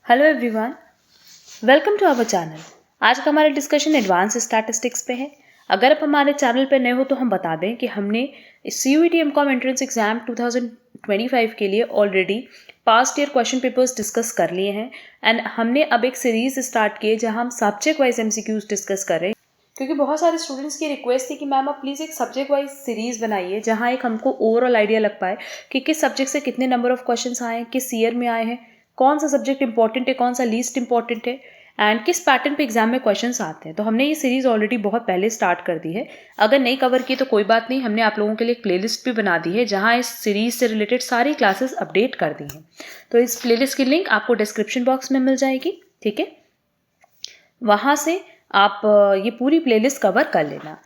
Hello everyone, welcome to our channel. आज का हमारा डिस्कशन एडवांस स्टैटिस्टिक्स पे है। अगर आप हमारे चैनल पे नए हो तो हम बता दें कि हमने CUET एमकॉम एंट्रेंस एग्जाम 2025 के लिए already past year question papers discuss कर लिए हैं एंड हमने अब एक सीरीज स्टार्ट की है जहां हम सब्जेक्ट वाइज MCQs डिस्कस कर रहे हैं, क्योंकि बहुत सारे स्टूडेंट्स की रिक्वेस्ट थी कि मैम आप प्लीज़ एक सब्जेक्ट वाइज सीरीज़ बनाइए जहां एक हमको ओवरऑल आइडिया लग पाए कि किस सब्जेक्ट से कितने नंबर ऑफ क्वेश्चंस आए हैं, किस ईयर में आए हैं, कौन सा सब्जेक्ट इंपॉर्टेंट है, कौन सा लीस्ट इंपॉर्टेंट है एंड किस पैटर्न पे एग्जाम में क्वेश्चंस आते हैं। तो हमने ये सीरीज़ ऑलरेडी बहुत पहले स्टार्ट कर दी है। अगर नहीं कवर की तो कोई बात नहीं, हमने आप लोगों के लिए एक प्लेलिस्ट भी बना दी है जहां इस सीरीज से रिलेटेड सारी क्लासेस अपडेट कर दी हैं। तो इस प्लेलिस्ट की लिंक आपको डिस्क्रिप्शन बॉक्स में मिल जाएगी, ठीक है। वहां से आप ये पूरी प्लेलिस्ट कवर कर लेना।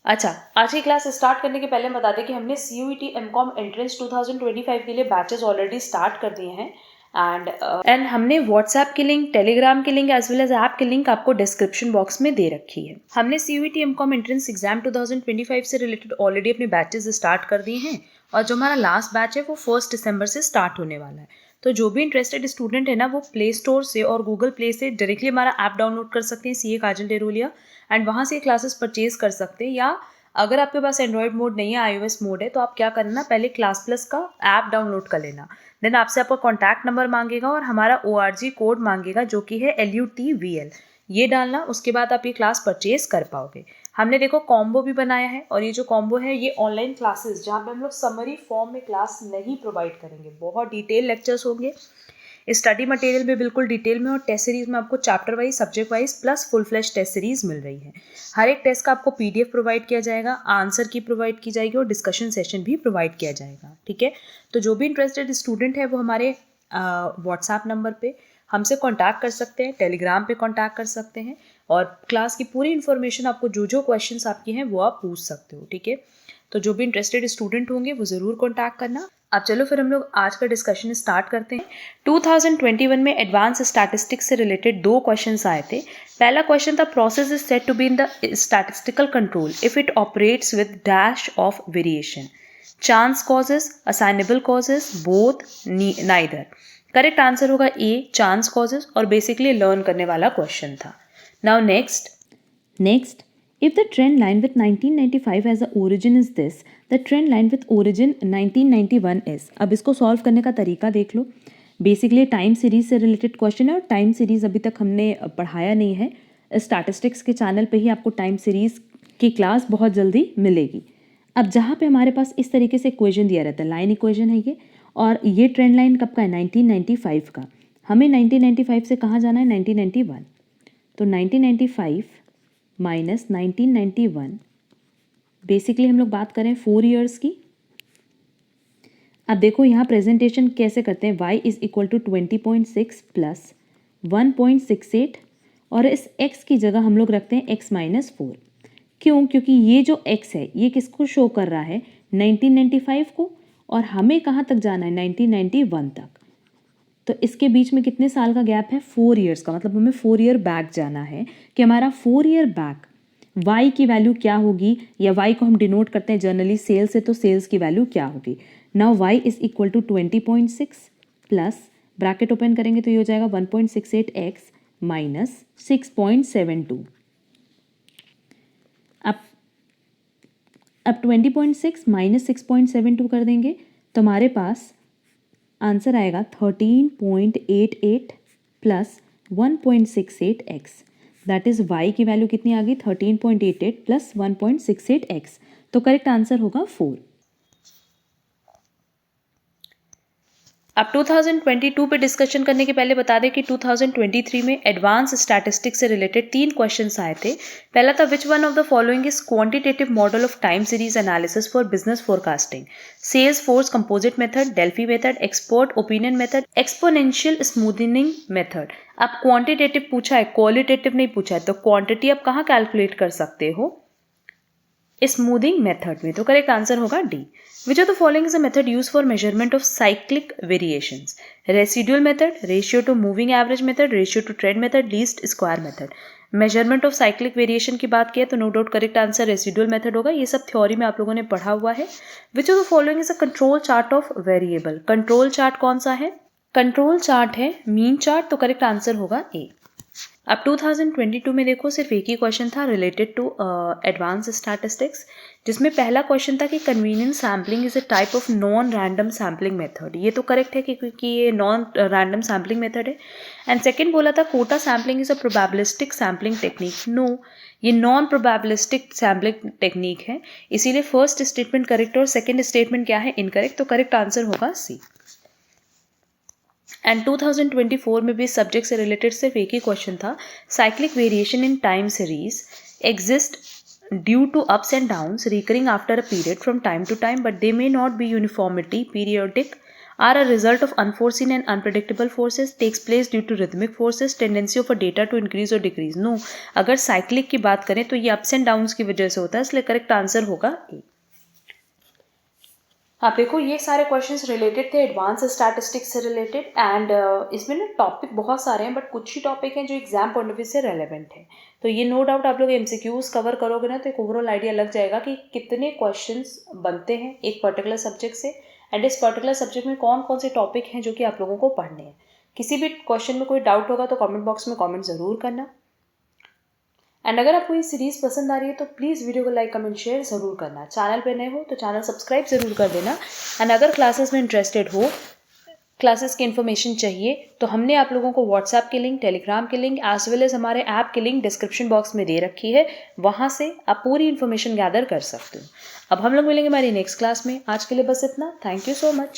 अच्छा, आज की क्लास स्टार्ट करने के पहले बता दें कि हमने CUET एमकॉम एंट्रेंस 2025 के लिए बैचेस ऑलरेडी स्टार्ट कर दिए हैं एंड हमने व्हाट्सएप की लिंक, टेलीग्राम की link as well as app की लिंक आपको डिस्क्रिप्शन बॉक्स में दे रखी है। हमने CUET एमकॉम एंट्रेंस एग्जाम 2025 से रिलेटेड ऑलरेडी अपने बैचेस स्टार्ट कर दिए हैं और जो हमारा लास्ट बैच है वो 1 दिसंबर से स्टार्ट होने वाला है। तो जो भी इंटरेस्टेड स्टूडेंट है ना, वो प्ले स्टोर से और गूगल प्ले से डायरेक्टली हमारा ऐप डाउनलोड कर सकते हैं, CA काजल डेरोलिया, एंड वहाँ से क्लासेस परचेज कर सकते हैं। या अगर आपके पास एंड्रॉयड मोड नहीं है, iOS मोड है, तो आप क्या करना, पहले क्लास प्लस का ऐप डाउनलोड कर लेना। देन आपसे आपका कॉन्टैक्ट नंबर मांगेगा और हमारा ORG कोड मांगेगा जो कि है LUTVL, ये डालना। उसके बाद आप ये क्लास परचेज कर पाओगे। हमने देखो कॉम्बो भी बनाया है और ये जो कॉम्बो है ये ऑनलाइन क्लासेस जहाँ पे हम लोग समरी फॉर्म में क्लास नहीं प्रोवाइड करेंगे, बहुत डिटेल लेक्चर्स होंगे। स्टडी मटेरियल भी बिल्कुल डिटेल में और टेस्ट सीरीज में आपको chapter wise, subject wise plus full flash test series मिल रही है। हर एक टेस्ट का आपको PDF प्रोवाइड किया जाएगा, आंसर की प्रोवाइड की जाएगी और डिस्कशन सेशन भी प्रोवाइड किया जाएगा, ठीक है। तो जो भी इंटरेस्टेड स्टूडेंट है वो हमारे व्हाट्सएप नंबर पे हमसे कांटेक्ट कर सकते हैं, टेलीग्राम पे कांटेक्ट कर सकते हैं और क्लास की पूरी इन्फॉर्मेशन, आपको जो जो क्वेश्चंस आपके हैं वो आप पूछ सकते हो, ठीक है। तो जो भी इंटरेस्टेड स्टूडेंट होंगे वो ज़रूर कांटेक्ट करना। अब चलो फिर हम लोग आज का डिस्कशन स्टार्ट करते हैं। 2021 में एडवांस स्टैटिस्टिक्स से रिलेटेड 2 क्वेश्चंस आए थे। पहला क्वेश्चन था, process is said to be in the statistical control if it operates with dash of variation, chance causes, assignable causes, both, neither. Correct answer होगा A, chance causes, और basically learn करने वाला question था। Now next, if the trend line with 1995 as a origin is this, the trend line with origin 1991 is। अब इसको solve करने का तरीका देख लो। बेसिकली टाइम सीरीज से रिलेटेड क्वेश्चन है और टाइम सीरीज अभी तक हमने पढ़ाया नहीं है। स्टैटिस्टिक्स के चैनल पे ही आपको टाइम सीरीज की क्लास बहुत जल्दी मिलेगी। अब जहाँ पे हमारे पास इस तरीके से इक्वेशन दिया रहता है, लाइन इक्वेशन है ये, और ये ट्रेंड लाइन कब का है, 1995 का। हमें 1995 से कहाँ जाना है, 1991। तो 1995 माइनस 1991, बेसिकली हम लोग बात करें 4 ईयर्स की। अब देखो यहाँ प्रेजेंटेशन कैसे करते हैं, y is equal to 20.6 plus 1.68 और इस x की जगह हम लोग रखते हैं x माइनस 4। क्यों? क्योंकि ये जो x है ये किसको शो कर रहा है, 1995 को, और हमें कहाँ तक जाना है, 1991 तक। तो इसके बीच में कितने साल का गैप है, 4 ईयर्स का, मतलब हमें 4 ईयर बैक जाना है कि हमारा 4 ईयर बैक y की वैल्यू क्या होगी, या y को हम डिनोट करते हैं जनरली सेल्स से, तो सेल्स की वैल्यू क्या होगी। Now y is equal to 20.6 plus bracket open करेंगे तो ये हो जाएगा 1.68x माइनस 6.72। अब 20.6 माइनस 6.72 कर देंगे तो हमारे पास आंसर आएगा 13.88 plus 1.68x। That is y की वैल्यू कितनी आ गई, 13.88 प्लस 1.68x। तो करेक्ट आंसर होगा 4। अब 2022 पे डिस्कशन करने के पहले बता दें कि 2023 में एडवांस स्टैटिस्टिक्स से रिलेटेड 3 क्वेश्चंस आए थे। पहला था, which one of the following is quantitative model of time series analysis for business forecasting, sales force composite method, Delphi method, expert opinion method, exponential smoothening method. अब quantitative पूछा है, qualitative नहीं पूछा है, तो क्वांटिटी आप कहाँ कैलकुलेट कर सकते हो, स्मूथिंग मेथड में। तो करेक्ट आंसर होगा D। Which of the following is a method used for measurement of cyclic variations? Residual method, ratio to moving average method, ratio to trend method, least square method। Measurement of cyclic variation की बात किया तो no doubt correct answer residual method होगा। ये सब theory में आप लोगों ने पढ़ा हुआ है। Which of the following is a control chart of variable. Control chart कौन सा है, कंट्रोल चार्ट है, मीन चार्ट, तो करेक्ट आंसर होगा ए। अब 2022 में देखो सिर्फ एक ही क्वेश्चन था रिलेटेड टू एडवांस स्टैटिस्टिक्स, जिसमें पहला क्वेश्चन था कि convenience sampling is a type of non random sampling method. ये तो करेक्ट है क्योंकि ये नॉन रैंडम सैम्पलिंग मेथड है। एंड सेकंड बोला था quota sampling is a probabilistic sampling technique. No, ये नॉन प्रोबेबिलिस्टिक सैम्पलिंग टेक्निक है, इसीलिए फर्स्ट स्टेटमेंट करेक्ट और सेकेंड स्टेटमेंट क्या है, इनकरेक्ट, तो करेक्ट आंसर होगा सी। एंड 2024 में भी सब्जेक्ट से रिलेटेड सिर्फ एक ही क्वेश्चन था, cyclic variation in time series exist due to ups and downs recurring after a period from time to time but they may not be uniformity periodic are a result of unforeseen and unpredictable forces takes place due to rhythmic forces tendency of a data to increase और decrease. No, अगर cyclic की बात करें तो ये ups and downs की वजह से होता है, इसलिए करेक्ट आंसर होगा ए। आप देखो ये सारे क्वेश्चंस रिलेटेड थे एडवांस स्टैटिस्टिक्स से रिलेटेड, एंड इसमें ना टॉपिक बहुत सारे हैं बट कुछ ही टॉपिक हैं जो एग्जाम पॉइंट ऑफ व्यू से रेलेवेंट है। तो ये नो डाउट आप लोग एमसीक्यूज कवर करोगे ना तो एक ओवरऑल आइडिया लग जाएगा कि कितने क्वेश्चंस बनते हैं एक पर्टिकुलर सब्जेक्ट से, एंड इस पर्टिकुलर सब्जेक्ट में कौन कौन से टॉपिक हैं जो कि आप लोगों को पढ़ने हैं। किसी भी क्वेश्चन में कोई डाउट होगा तो कमेंट बॉक्स में कमेंट ज़रूर करना। एंड अगर आपको ये सीरीज़ पसंद आ रही है तो प्लीज़ वीडियो को लाइक कमेंट शेयर ज़रूर करना। चैनल पे नए हो तो चैनल सब्सक्राइब ज़रूर कर देना। एंड अगर क्लासेस में इंटरेस्टेड हो, क्लासेस की इन्फॉर्मेशन चाहिए, तो हमने आप लोगों को व्हाट्सएप की लिंक, टेलीग्राम की लिंक एज वेल एज हमारे ऐप की लिंक डिस्क्रिप्शन बॉक्स में दे रखी है, वहाँ से आप पूरी इन्फॉर्मेशन गैदर कर सकते हो। अब हम लोग मिलेंगे हमारी नेक्स्ट क्लास में। आज के लिए बस इतना। Thank you so much.